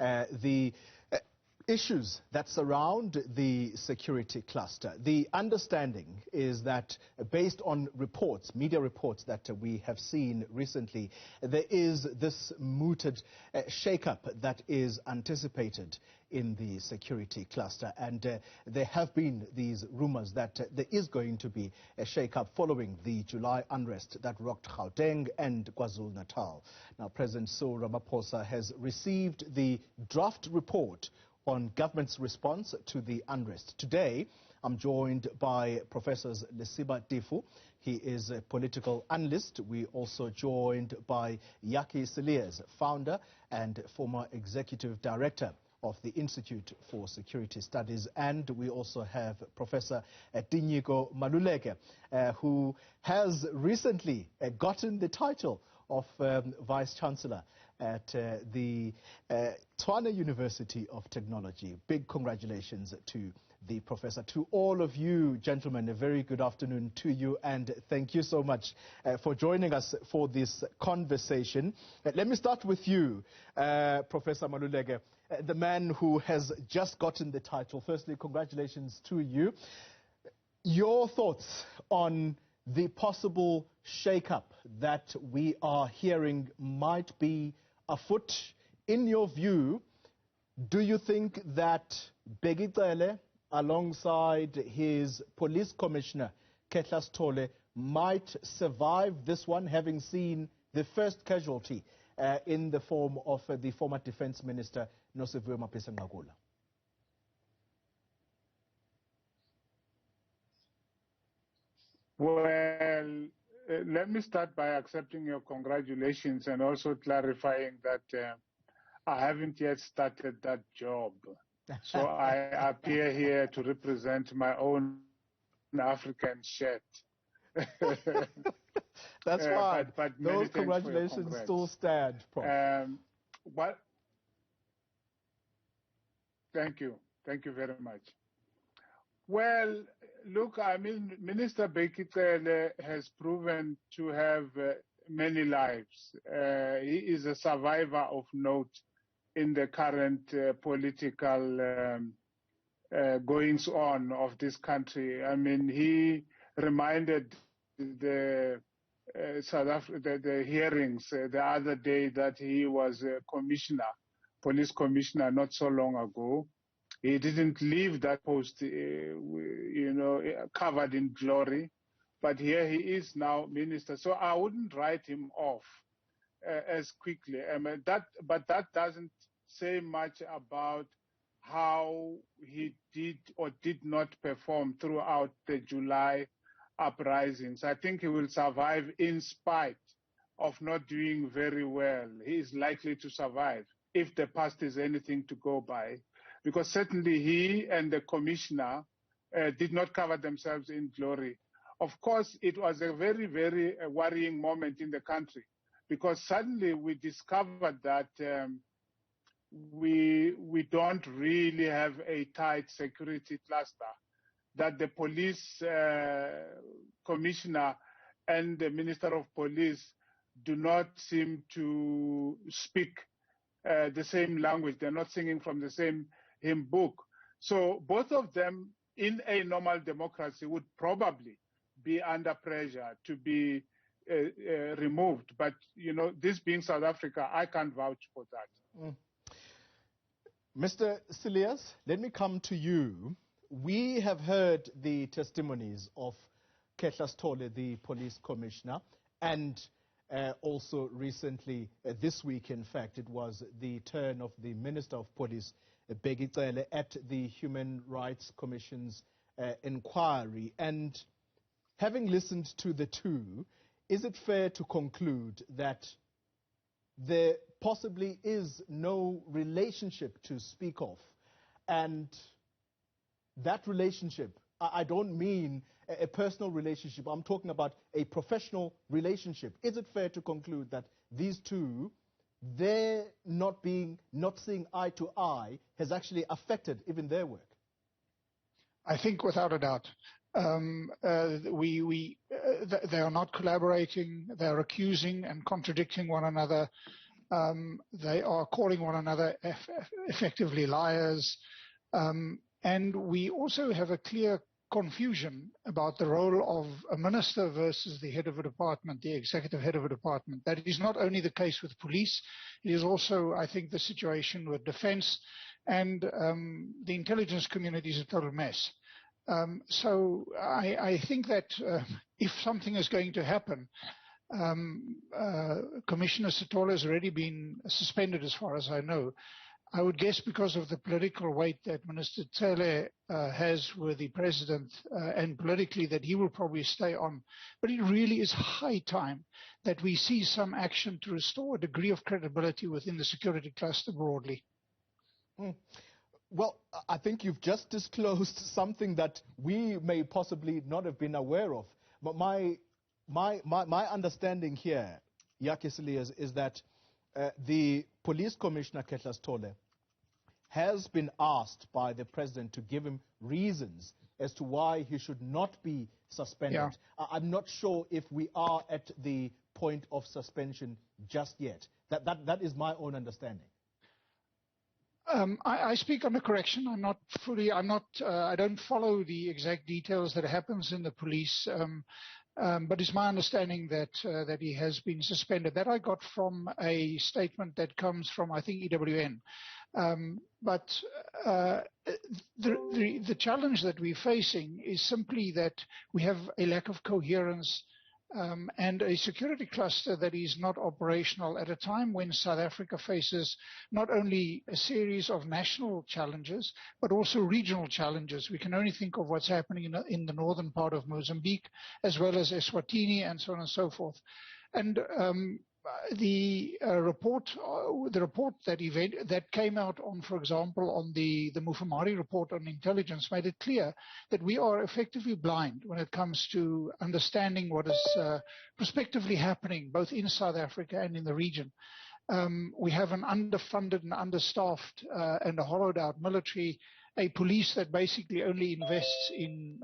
the issues that surround the security cluster. The understanding is that based on reports, media reports that we have seen recently, there is this mooted shake-up that is anticipated in the security cluster. And there have been these rumors that there is going to be a shake-up following the July unrest that rocked Gauteng and Kwazulu-Natal. Now, President Cyril Ramaphosa has received the draft report on government's response to the unrest. Today, I'm joined by Professors Lesiba Tifu. He is a political analyst. We also joined by Yaki Siliers, founder and former executive director of the Institute for Security Studies. And we also have Professor Dinyiko Maluleke, who has recently gotten the title of Vice-Chancellor at the Tshwane University of Technology. Big congratulations to the professor. To all of you, gentlemen, a very good afternoon to you, and thank you so much for joining us for this conversation. Let me start with you, Professor Maluleke, the man who has just gotten the title. Firstly, congratulations to you. Your thoughts on the possible shake-up that we are hearing might be afoot. In your view, do you think that Begicele, alongside his police commissioner, Ketla Stole, might survive this one, having seen the first casualty in the form of the former defense minister, Nosiviwe Mapisa-Nqakula? Well, let me start by accepting your congratulations and also clarifying that I haven't yet started that job. So I appear here to represent my own African shirt. That's fine. But those congratulations still stand, Prof. Thank you. Thank you very much. Well, look, I mean, Minister Begicele has proven to have many lives. He is a survivor of note in the current political goings-on of this country. I mean, he reminded the the hearings the other day that he was a commissioner, police commissioner, not so long ago. He didn't leave that post, covered in glory, but here he is now minister. So I wouldn't write him off as quickly. But that doesn't say much about how he did or did not perform throughout the July uprisings. I think he will survive in spite of not doing very well. He is likely to survive if the past is anything to go by, because certainly he and the commissioner did not cover themselves in glory. Of course, it was a very, very worrying moment in the country, because suddenly we discovered that we don't really have a tight security cluster, that the police commissioner and the minister of police do not seem to speak the same language. They're not singing from the same hymn book. So both of them, in a normal democracy, would probably be under pressure to be removed. But, this being South Africa, I can't vouch for that. Mm. Mr. Siliers, let me come to you. We have heard the testimonies of Ketla Stole, the police commissioner, and also recently, this week, in fact, it was the turn of the Minister of Police, Begicele, at the Human Rights Commission's inquiry. And having listened to the two, is it fair to conclude that there possibly is no relationship to speak of? And that relationship, I don't mean a personal relationship, I'm talking about a professional relationship. Is it fair to conclude that these two, their not seeing eye to eye has actually affected even their work? I think without a doubt. They are not collaborating, they are accusing and contradicting one another. They are calling one another effectively liars. And we also have a clear confusion about the role of a minister versus the head of a department, the executive head of a department. That is not only the case with police, it is also, I think, the situation with defense, and the intelligence community is a total mess. So I think that if something is going to happen, Commissioner Sithole has already been suspended as far as I know. I would guess because of the political weight that Minister Cele has with the President and politically that he will probably stay on. But it really is high time that we see some action to restore a degree of credibility within the security cluster broadly. Well, I think you've just disclosed something that we may possibly not have been aware of. But my understanding here, Yakisilias, is that the Police Commissioner Khetla Sithole has been asked by the President to give him reasons as to why he should not be suspended. Yeah. I'm not sure if we are at the point of suspension just yet. That is my own understanding. I speak under correction. I don't follow the exact details that happens in the police. But it's my understanding that he has been suspended. That I got from a statement that comes from, I think, EWN. But the challenge that we're facing is simply that we have a lack of coherence and a security cluster that is not operational at a time when South Africa faces not only a series of national challenges, but also regional challenges. We can only think of what's happening in the northern part of Mozambique, as well as Eswatini, and so on and so forth. And the report that came out on, for example, on the Mufamari report on intelligence made it clear that we are effectively blind when it comes to understanding what is prospectively happening both in South Africa and in the region. We have an underfunded and understaffed and a hollowed out military, a police that basically only invests in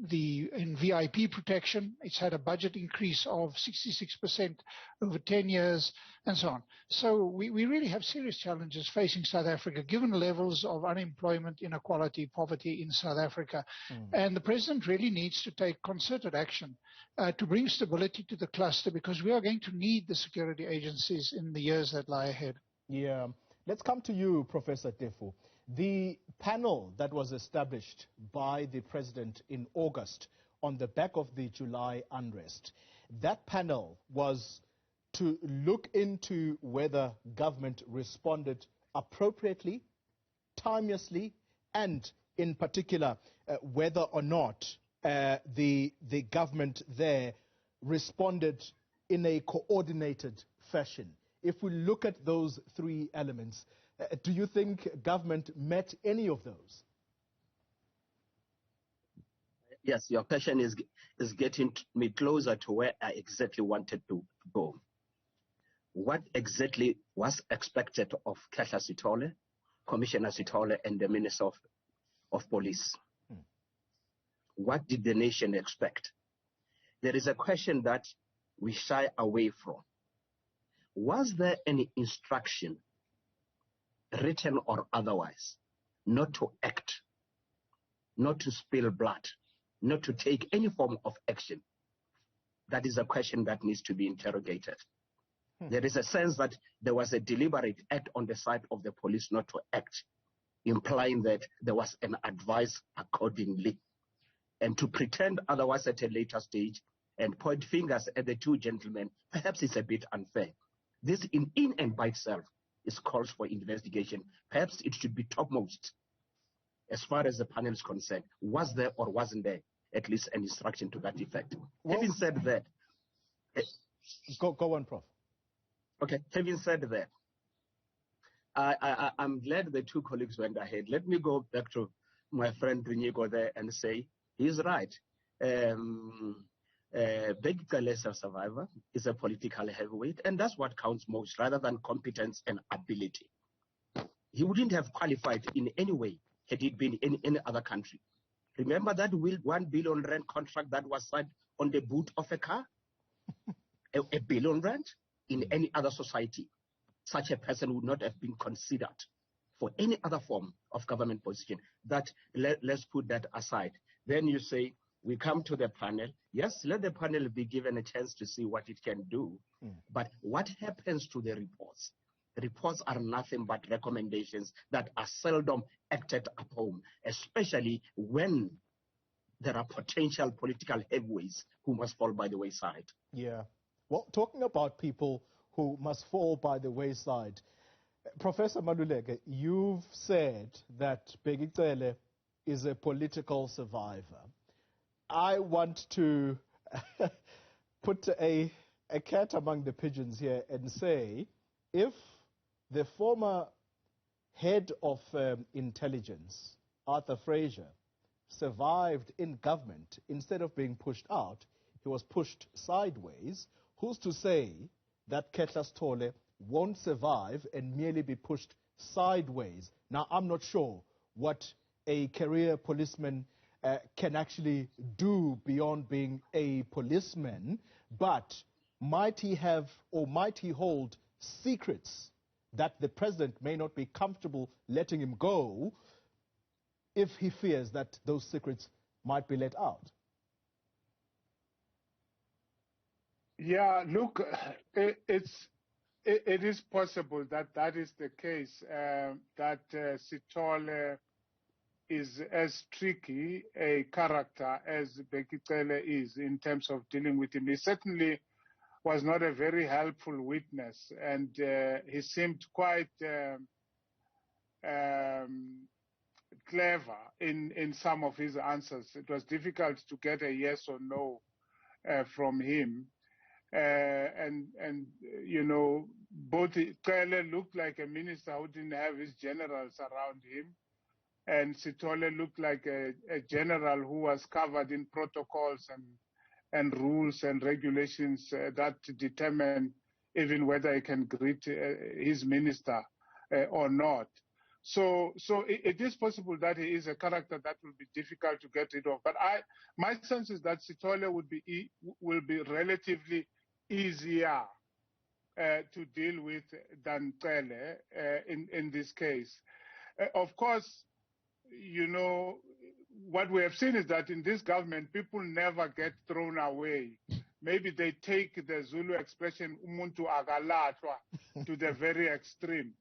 VIP protection. It's had a budget increase of 66% over 10 years, and so on. So we really have serious challenges facing South Africa, given the levels of unemployment, inequality, poverty in South Africa. And the President really needs to take concerted action to bring stability to the cluster, because we are going to need the security agencies in the years that lie ahead. Yeah. Let's come to you, Professor Tefu. The panel that was established by the President in August on the back of the July unrest, that panel was to look into whether government responded appropriately, timeously, and in particular, whether or not the government there responded in a coordinated fashion. If we look at those three elements, do you think government met any of those? Yes, your question is getting me closer to where I exactly wanted to go. What exactly was expected of Khetla Sithole, Commissioner Sithole, and the Minister of Police? What did the nation expect? There is a question that we shy away from. Was there any instruction, written or otherwise, not to act, not to spill blood, not to take any form of action? That is a question that needs to be interrogated. There is a sense that there was a deliberate act on the side of the police not to act, implying that there was an advice accordingly. And to pretend otherwise at a later stage and point fingers at the two gentlemen, perhaps it's a bit unfair. This in and by itself is calls for investigation. Perhaps it should be topmost as far as the panel is concerned. Was there or wasn't there at least an instruction to that effect? Well, having said that... Go on, Prof. Okay, having said that, I'm glad the two colleagues went ahead. Let me go back to my friend Rinyego there and say he's right. Bheki Cele's a survivor, is a political heavyweight, and that's what counts most, rather than competence and ability. He wouldn't have qualified in any way had it been in any other country. Remember that 1 billion rand contract that was signed on the boot of a car? a billion rand in any other society. such a person would not have been considered for any other form of government position. That let's put that aside. Then you say, we come to the panel. Yes, let the panel be given a chance to see what it can do. But what happens to the reports? The reports are nothing but recommendations that are seldom acted upon, especially when there are potential political heavyweights who must fall by the wayside. Yeah. Well, talking about people who must fall by the wayside, Professor Maluleke, you've said that Bheki is a political survivor. I want to put a cat among the pigeons here and say, if the former head of intelligence, Arthur Fraser, survived in government, instead of being pushed out, he was pushed sideways, who's to say that Ketla Stole won't survive and merely be pushed sideways? Now, I'm not sure what a career policeman can actually do beyond being a policeman, but might he have or might he hold secrets that the president may not be comfortable letting him go if he fears that those secrets might be let out? Yeah, look, it is possible that that is the case, that Sithole is as tricky a character as Bheki is in terms of dealing with him. He certainly was not a very helpful witness, and he seemed quite clever in some of his answers. It was difficult to get a yes or no from him. And you know, both Cele looked like a minister who didn't have his generals around him, and Sithole looked like a general who was covered in protocols and rules and regulations that determine even whether he can greet his minister or not. So it is possible that he is a character that will be difficult to get rid of. But my sense is that Sithole will be relatively easier to deal with than Cele in this case. Of course, you know, what we have seen is that in this government, people never get thrown away. Maybe they take the Zulu expression, umuntu akalatwa, to the very extreme.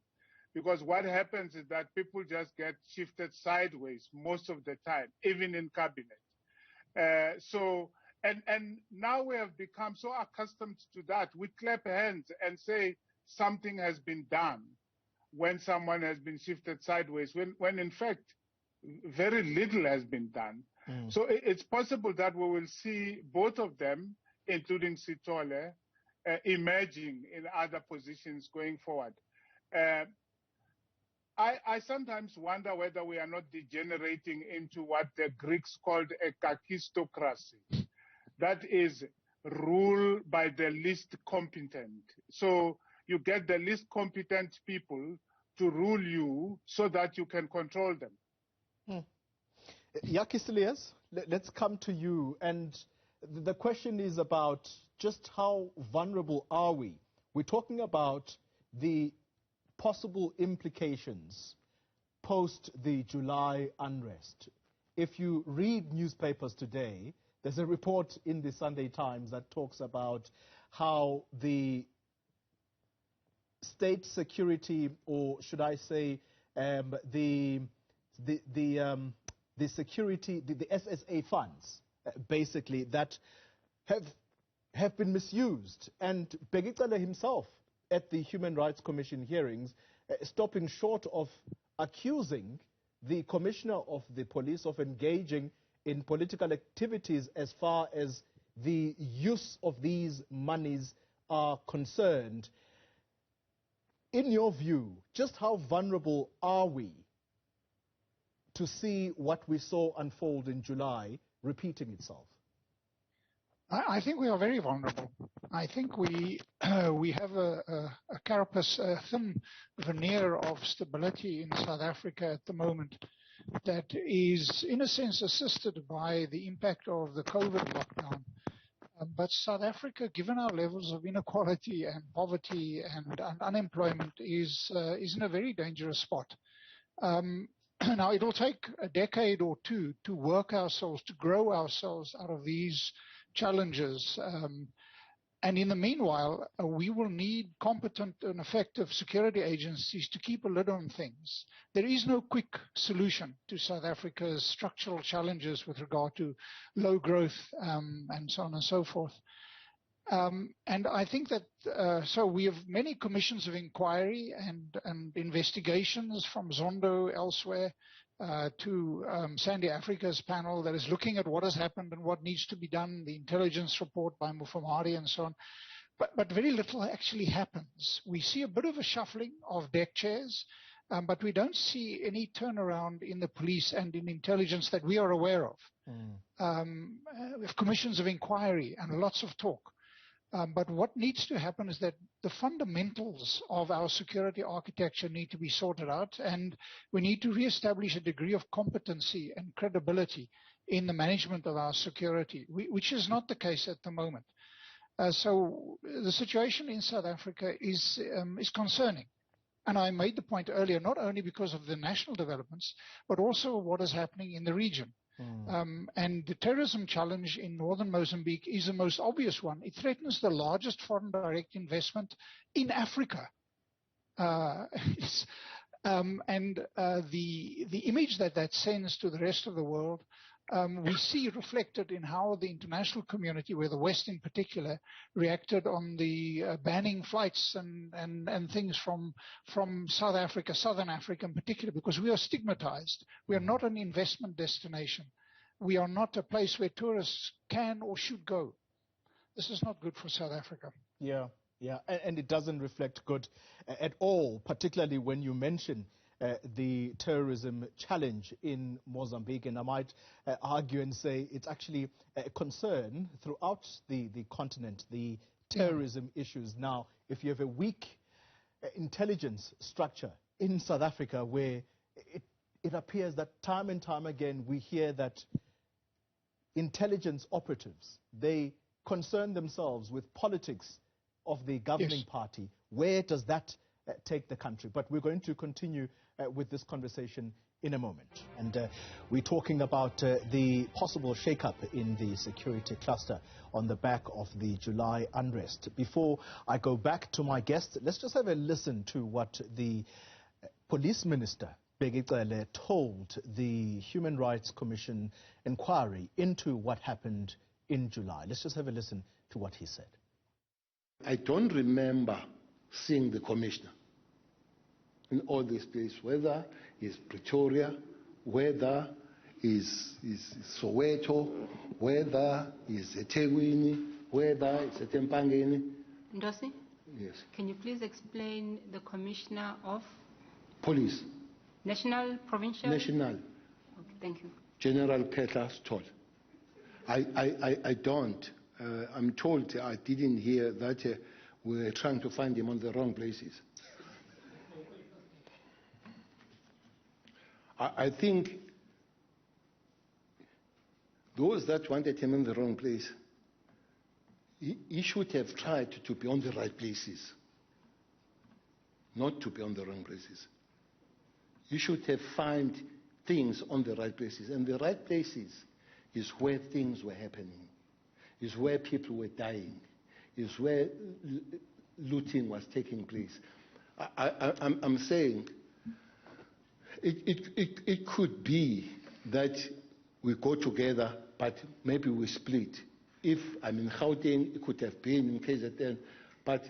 Because what happens is that people just get shifted sideways most of the time, even in cabinet. And now we have become so accustomed to that. We clap hands and say something has been done when someone has been shifted sideways, when in fact, very little has been done. So it's possible that we will see both of them, including Sithole, emerging in other positions going forward. I sometimes wonder whether we are not degenerating into what the Greeks called a kakistocracy. That is, rule by the least competent. So you get the least competent people to rule you so that you can control them. Yaki Silias, let's come to you. And the question is about just how vulnerable are we? We're talking about the possible implications post the July unrest. If you read newspapers today, there's a report in the Sunday Times that talks about how the state security, or should I say, the security, the SSA funds, basically, that have been misused. And Bheki himself, at the Human Rights Commission hearings, stopping short of accusing the commissioner of the police of engaging in political activities as far as the use of these monies are concerned. In your view, just how vulnerable are we to see what we saw unfold in July repeating itself? I think we are very vulnerable. I think we have a carapace, a thin veneer of stability in South Africa at the moment that is, in a sense, assisted by the impact of the COVID lockdown. But South Africa, given our levels of inequality and poverty and unemployment, is in a very dangerous spot. Now, it'll take a decade or two to work ourselves, to grow ourselves out of these challenges. And in the meanwhile, we will need competent and effective security agencies to keep a lid on things. There is no quick solution to South Africa's structural challenges with regard to low growth and so on and so forth. And I think that, so we have many commissions of inquiry and investigations from Zondo elsewhere to Sandy Africa's panel that is looking at what has happened and what needs to be done, the intelligence report by Mufamadi and so on. But very little actually happens. We see a bit of a shuffling of deck chairs, but we don't see any turnaround in the police and in intelligence that we are aware of. We have commissions of inquiry and lots of talk. But what needs to happen is that the fundamentals of our security architecture need to be sorted out, and we need to reestablish a degree of competency and credibility in the management of our security, which is not the case at the moment. So the situation in South Africa is concerning. And I made the point earlier, not only because of the national developments, but also what is happening in the region. And the terrorism challenge in northern Mozambique is the most obvious one. It threatens the largest foreign direct investment in Africa. And the image that sends to the rest of the world, we see reflected in how the international community, where the West in particular, reacted on the banning flights and things from South Africa, Southern Africa in particular, because we are stigmatized. We are not an investment destination. We are not a place where tourists can or should go. This is not good for South Africa. Yeah, and it doesn't reflect good at all, particularly when you mention the terrorism challenge in Mozambique. And I might argue and say it's actually a concern throughout the continent, the terrorism issues. Now, if you have a weak intelligence structure in South Africa where it appears that time and time again we hear that intelligence operatives, they concern themselves with politics of the governing party, where does that take the country? But we're going to continue with this conversation in a moment. And we're talking about the possible shake-up in the security cluster on the back of the July unrest. Before I go back to my guest, let's just have a listen to what the police minister, Begicele, told the Human Rights Commission inquiry into what happened in July. Let's just have a listen to what he said. I don't remember seeing the commissioner in all these places, whether it's Pretoria, whether it's Soweto, whether it's eThekwini, whether it's eTempangeni. Ndosi? Yes. Can you please explain the commissioner of? Police. National, provincial? National. Okay, thank you. General Petla told. I don't. I'm told I didn't hear that we were trying to find him on the wrong places. I think those that wanted him in the wrong place, he should have tried to be on the right places, not to be on the wrong places. You should have found things on the right places. And the right places is where things were happening, is where people were dying, is where looting was taking place. I'm saying it could be that we go together, but maybe we split. If I'm in Gauteng, it could have been in KZN, but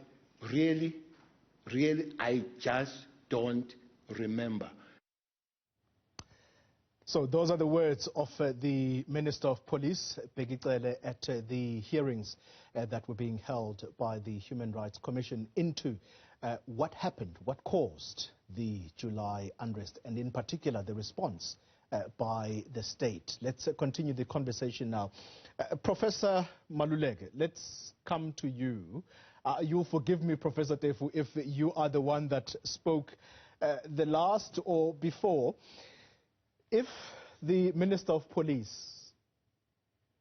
really, I just don't remember. So those are the words of the Minister of Police, Begicele, at the hearings that were being held by the Human Rights Commission into what happened, what caused the July unrest, and in particular the response by the state. Let's continue the conversation now. Professor Maluleke, let's come to you. You'll forgive me, Professor Tefu, if you are the one that spoke the last or before. If the Minister of Police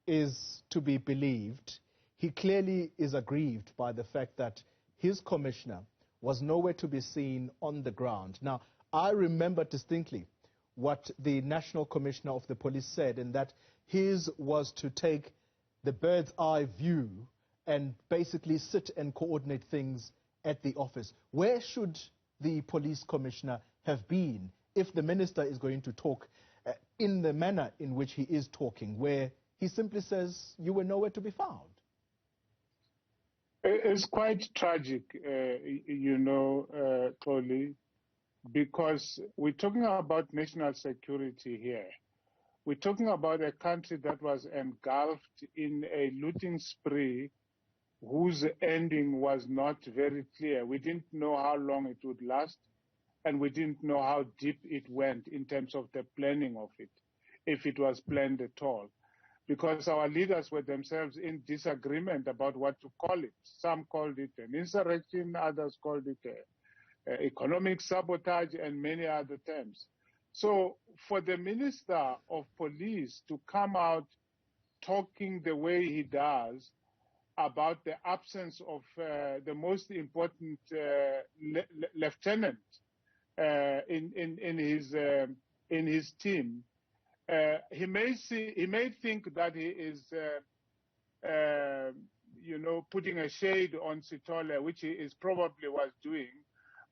is to be believed, he clearly is aggrieved by the fact that his commissioner was nowhere to be seen on the ground. Now, I remember distinctly what the National Commissioner of the Police said, and that his was to take the bird's eye view and basically sit and coordinate things at the office. Where should the police commissioner have been if the minister is going to talk in the manner in which he is talking, where he simply says you were nowhere to be found? It's quite tragic, Toli, because we're talking about national security here. We're talking about a country that was engulfed in a looting spree whose ending was not very clear. We didn't know how long it would last, and we didn't know how deep it went in terms of the planning of it, if it was planned at all. Because our leaders were themselves in disagreement about what to call it. Some called it an insurrection, others called it economic sabotage, and many other terms. So for the Minister of Police to come out talking the way he does about the absence of the most important lieutenant in his team, he may think that he is, putting a shade on Sithole, which he is probably was doing,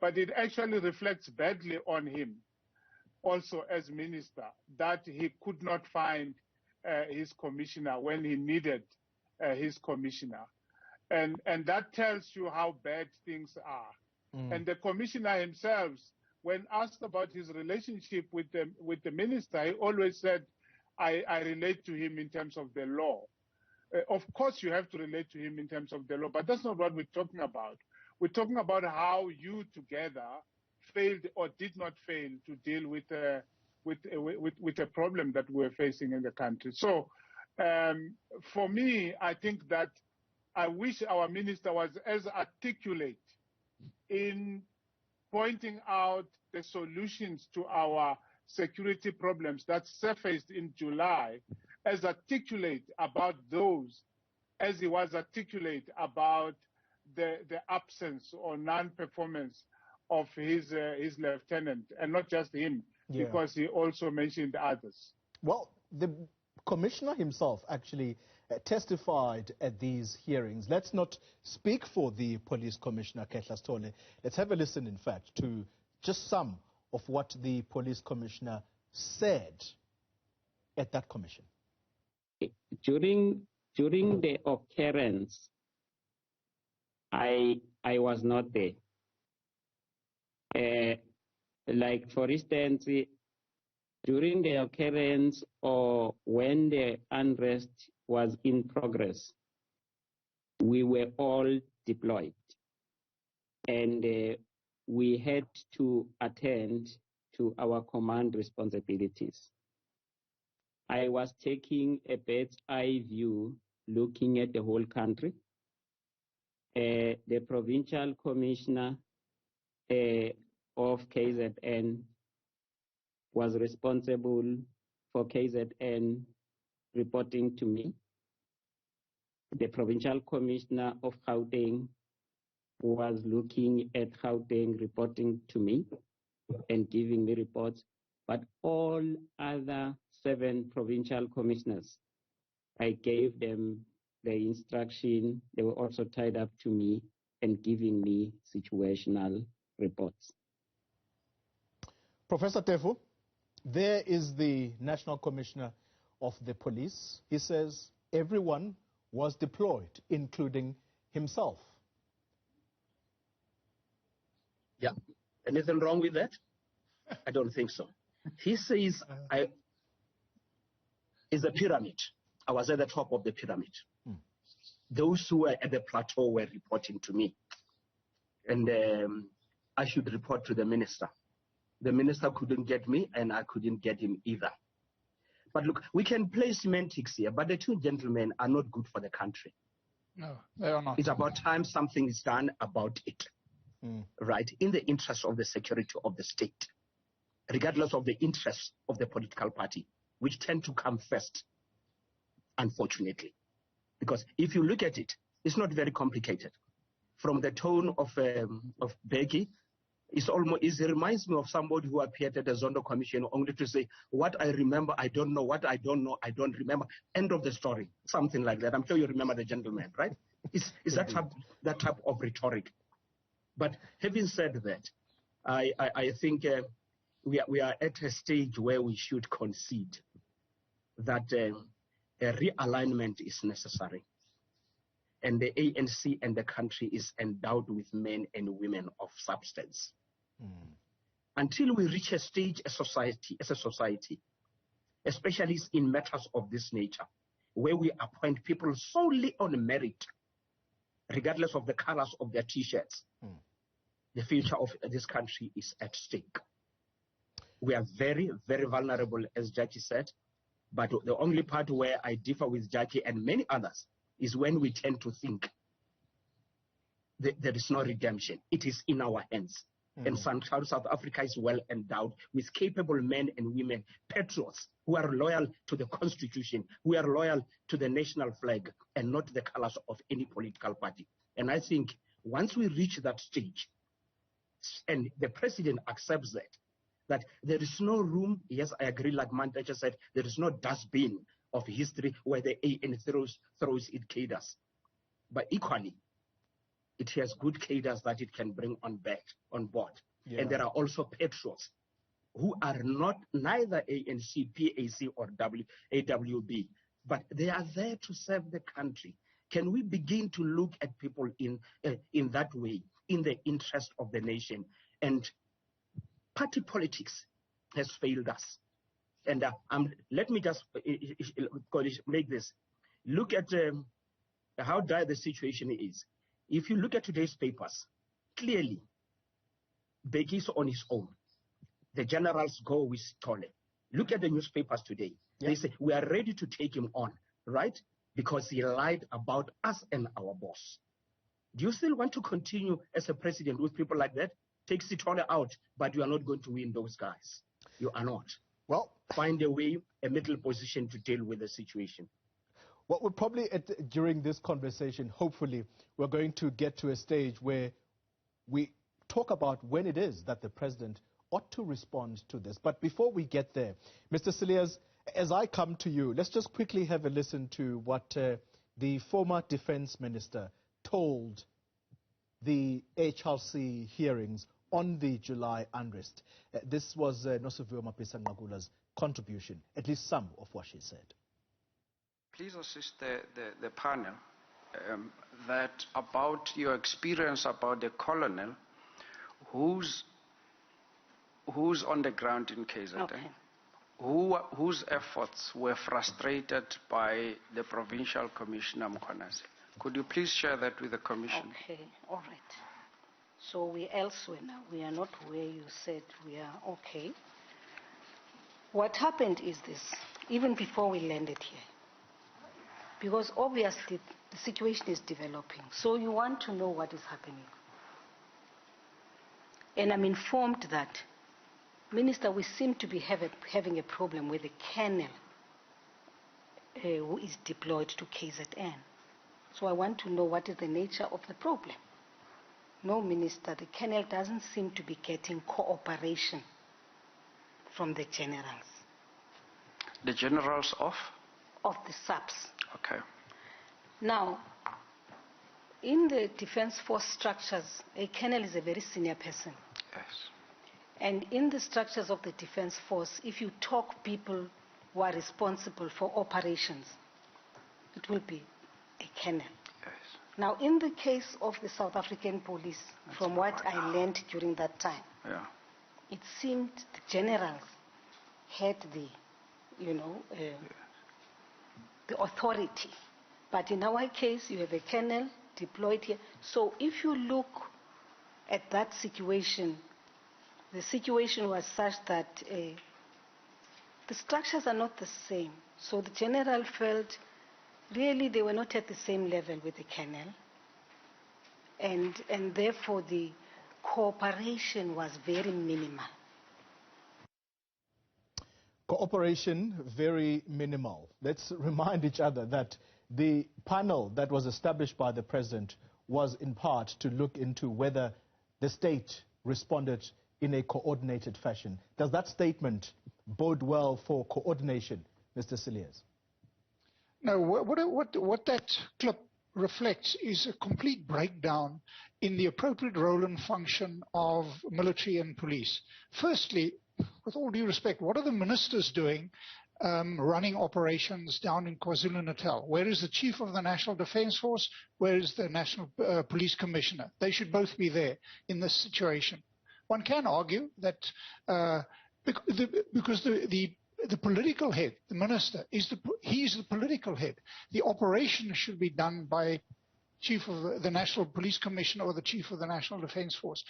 but it actually reflects badly on him, also as minister, that he could not find his commissioner when he needed his commissioner, and that tells you how bad things are. And the commissioner himself, when asked about his relationship with the minister, he always said, I relate to him in terms of the law. Of course, you have to relate to him in terms of the law, but that's not what we're talking about. We're talking about how you together failed or did not fail to deal with a problem that we're facing in the country. So, for me, I think that I wish our minister was as articulate in pointing out the solutions to our security problems that surfaced in July, as articulate about those as he was articulate about the absence or non-performance of his lieutenant, and not just him, because he also mentioned others. Well, the commissioner himself actually testified at these hearings. Let's not speak for the police commissioner, Kehla Sithole. Let's have a listen, in fact, to just some of what the police commissioner said at that commission. During the occurrence, I was not there. Like, for instance, during the occurrence or when the unrest was in progress, we were all deployed, and we had to attend to our command responsibilities. I was taking a bird's eye view, looking at the whole country. The provincial commissioner of KZN was responsible for KZN reporting to me. The provincial commissioner of Gauteng was looking at Gauteng, reporting to me and giving me reports. But all other 7 provincial commissioners, I gave them the instruction. They were also tied up to me and giving me situational reports. Professor Tefu, there is the National Commissioner of the Police. He says everyone was deployed, including himself. Yeah. Anything wrong with that? I don't think so. He says it's a pyramid. I was at the top of the pyramid. Those who were at the plateau were reporting to me. And I should report to the minister. The minister couldn't get me, and I couldn't get him either. But look, we can play semantics here, but the two gentlemen are not good for the country. No, they are not. It's about time something is done about it, right? In the interest of the security of the state, regardless of the interests of the political party, which tend to come first, unfortunately. Because if you look at it, It's not very complicated. From the tone of Becky, it reminds me of somebody who appeared at the Zondo Commission only to say, what I remember, I don't know, what I don't know, I don't remember. End of the story. Something like that. I'm sure you remember the gentleman, right? It's that type of rhetoric. But having said that, I think we are at a stage where we should concede that a realignment is necessary. And the ANC and the country is endowed with men and women of substance. Until we reach a stage as a society, especially in matters of this nature, where we appoint people solely on merit, regardless of the colors of their T-shirts, the future of this country is at stake. We are very, very vulnerable, as Jackie said, but the only part where I differ with Jackie and many others is when we tend to think that there is no redemption. It is in our hands. And South Africa is well endowed with capable men and women, patriots, who are loyal to the Constitution, who are loyal to the national flag, and not the colors of any political party. And I think once we reach that stage, and the president accepts that there is no room, yes, I agree, like Mantecha said, there is no dustbin of history where the ANC throws its cadres. But equally, it has good cadres that it can bring on board. Yeah. And there are also patriots who are neither ANC, PAC, or AWB, but they are there to serve the country. Can we begin to look at people in that way, in the interest of the nation? And party politics has failed us. And let me just make this. Look at how dire the situation is. If you look at today's papers, clearly, Becky's on his own. The generals go with Tole. Look at the newspapers today. Yeah. They say, we are ready to take him on, right? Because he lied about us and our boss. Do you still want to continue as a president with people like that? Take Sitole out, but you are not going to win those guys. You are not. Well, find a way, a middle position to deal with the situation. What we're probably during this conversation, hopefully, we're going to get to a stage where we talk about when it is that the president ought to respond to this. But before we get there, Mr. Cilliers, as I come to you, let's just quickly have a listen to what the former defense minister told the HRC hearings on the July unrest. This was Nosiviwe Mapisa-Nqakula's contribution, at least some of what she said. Please assist the panel that about your experience about the colonel who's on the ground in KZN, okay, whose efforts were frustrated by the provincial commissioner Mkhwanazi. Could you please share that with the commission? Okay, all right. So we're elsewhere now. We are not where you said we are. Okay. What happened is this, even before we landed here, because obviously the situation is developing. So you want to know what is happening. And I'm informed that, Minister, we seem to be having a problem with the colonel who is deployed to KZN. So I want to know what is the nature of the problem. No, Minister, the colonel doesn't seem to be getting cooperation from the generals. The generals of? Of the subs. Okay. Now, in the defense force structures, a colonel is a very senior person. Yes. And in the structures of the defense force, if you talk people who are responsible for operations, it will be a colonel. Yes. Now, in the case of the South African police, from what I learned during that time, yeah, it seemed the generals had the, the authority. But in our case, you have a colonel deployed here. So if you look at that situation, the situation was such that the structures are not the same. So the general felt really they were not at the same level with the colonel. And therefore the cooperation was very minimal. cooperation very minimal. Let's remind each other that the panel that was established by the president was in part to look into whether the state responded in a coordinated fashion. Does that statement bode well for coordination, Mr. Cilliers? No, what that clip reflects is a complete breakdown in the appropriate role and function of military and police. Firstly, with all due respect, what are the ministers doing running operations down in KwaZulu-Natal? Where is the chief of the National Defence Force? Where is the National Police Commissioner? They should both be there in this situation. One can argue that because the political head, the minister, he's the political head. The operation should be done by chief of the National Police Commissioner or the chief of the National Defence Force.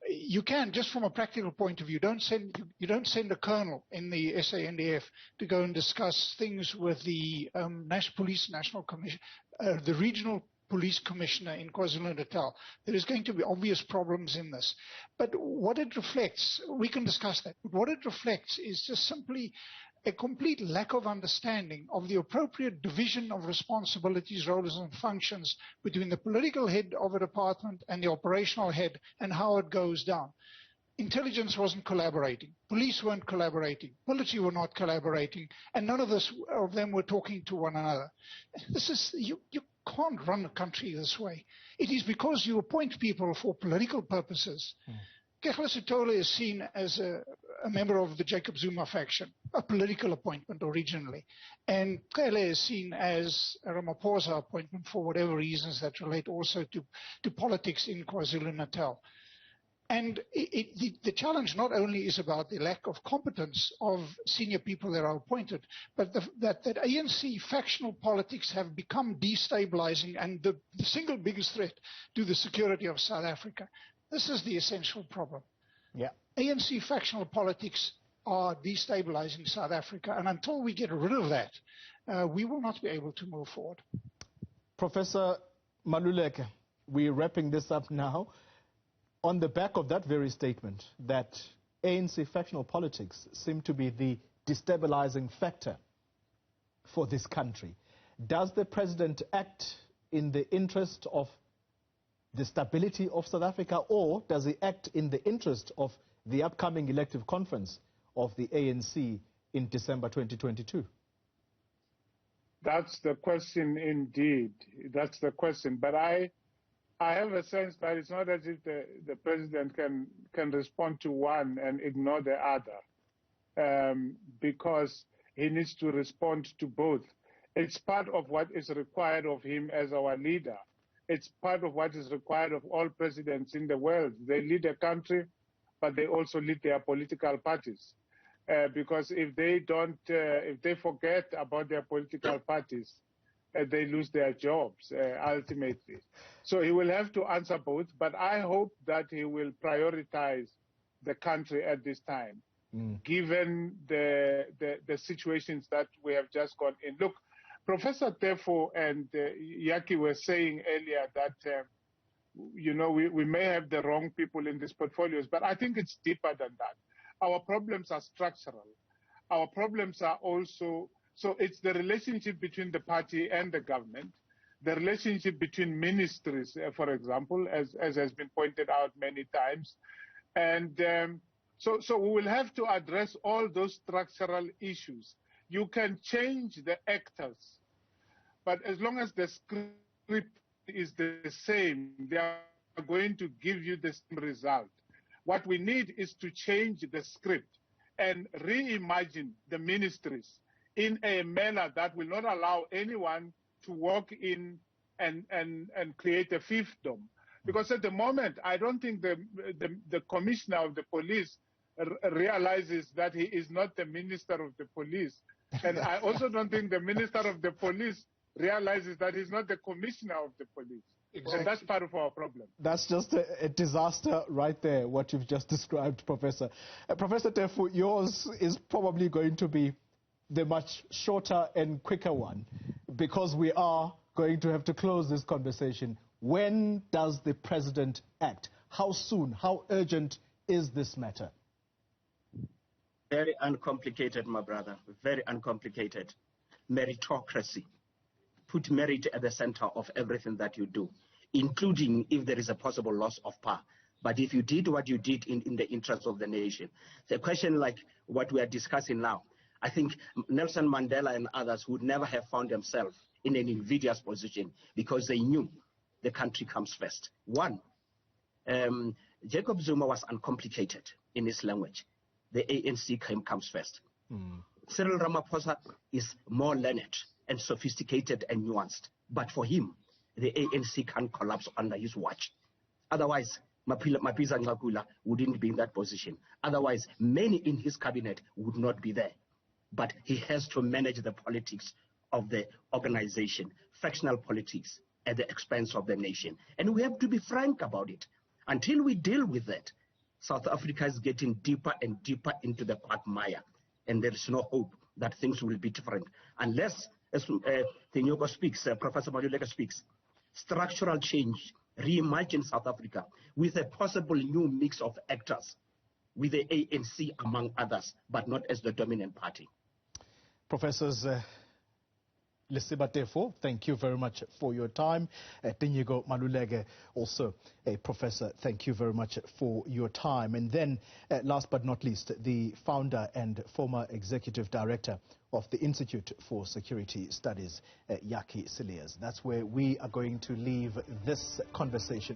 You can, just from a practical point of view, you don't send a colonel in the SANDF to go and discuss things with the National Commission, the regional police commissioner in KwaZulu-Natal. There is going to be obvious problems in this. But what it reflects, we can discuss that, but what it reflects is just simply a complete lack of understanding of the appropriate division of responsibilities, roles and functions between the political head of a department and the operational head, and how it goes down. Intelligence wasn't collaborating, police weren't collaborating, military were not collaborating, and none of them were talking to one another. You can't run a country this way. It is because you appoint people for political purposes. Kegla Sithole is seen as a member of the Jacob Zuma faction, a political appointment originally. And Cele is seen as a Ramaphosa appointment for whatever reasons that relate also to politics in KwaZulu-Natal. And the challenge not only is about the lack of competence of senior people that are appointed, but that ANC factional politics have become destabilizing and the single biggest threat to the security of South Africa. This is the essential problem. Yeah. ANC factional politics are destabilizing South Africa, and until we get rid of that, we will not be able to move forward. Professor Maluleke, we're wrapping this up now. On the back of that very statement, that ANC factional politics seem to be the destabilizing factor for this country, does the president act in the interest of the stability of South Africa, or does he act in the interest of the upcoming elective conference of the ANC in December 2022? That's the question indeed. That's the question. But I have a sense that it's not as if the president can respond to one and ignore the other, because he needs to respond to both. It's part of what is required of him as our leader. It's part of what is required of all presidents in the world. They lead a country, but they also lead their political parties. Because if they forget about their political parties, they lose their jobs ultimately. So he will have to answer both, but I hope that he will prioritize the country at this time, given the situations that we have just gone in. Look, Professor Tefo and Yaki were saying earlier that, we may have the wrong people in these portfolios, but I think it's deeper than that. Our problems are structural. Our problems are also, so it's the relationship between the party and the government, the relationship between ministries, for example, as has been pointed out many times. And so we will have to address all those structural issues. You can change the actors, but as long as the script is the same, they are going to give you the same result. What we need is to change the script and reimagine the ministries in a manner that will not allow anyone to walk in and create a fiefdom. Because at the moment, I don't think the commissioner of the police realizes that he is not the minister of the police. And I also don't think the minister of the police realizes that he's not the commissioner of the police. Exactly. And that's part of our problem. That's just a disaster right there, what you've just described, Professor. Professor Tefu, yours is probably going to be the much shorter and quicker one, because we are going to have to close this conversation. When does the president act? How soon? How urgent is this matter? Very uncomplicated, my brother. Very uncomplicated. Meritocracy. Put merit at the center of everything that you do, including if there is a possible loss of power. But if you did what you did in the interest of the nation, the question like what we are discussing now, I think Nelson Mandela and others would never have found themselves in an invidious position because they knew the country comes first. One, Jacob Zuma was uncomplicated in his language. The ANC comes first. Cyril Ramaphosa is more learned and sophisticated and nuanced. But for him, the ANC can't collapse under his watch. Otherwise, Mapiza Ngakula wouldn't be in that position. Otherwise, many in his cabinet would not be there. But he has to manage the politics of the organization, factional politics, at the expense of the nation. And we have to be frank about it. Until we deal with that, South Africa is getting deeper and deeper into the quagmire. And there is no hope that things will be different. Unless, as Thinyoko speaks, Professor Maluleka speaks, structural change, reimagine South Africa with a possible new mix of actors, with the ANC among others, but not as the dominant party. Professors Lesiba Tefo, thank you very much for your time. Thinyoko Maluleke, also a professor, thank you very much for your time. And then, last but not least, the founder and former executive director of the Institute for Security Studies, Yaki Cilliers. That's where we are going to leave this conversation.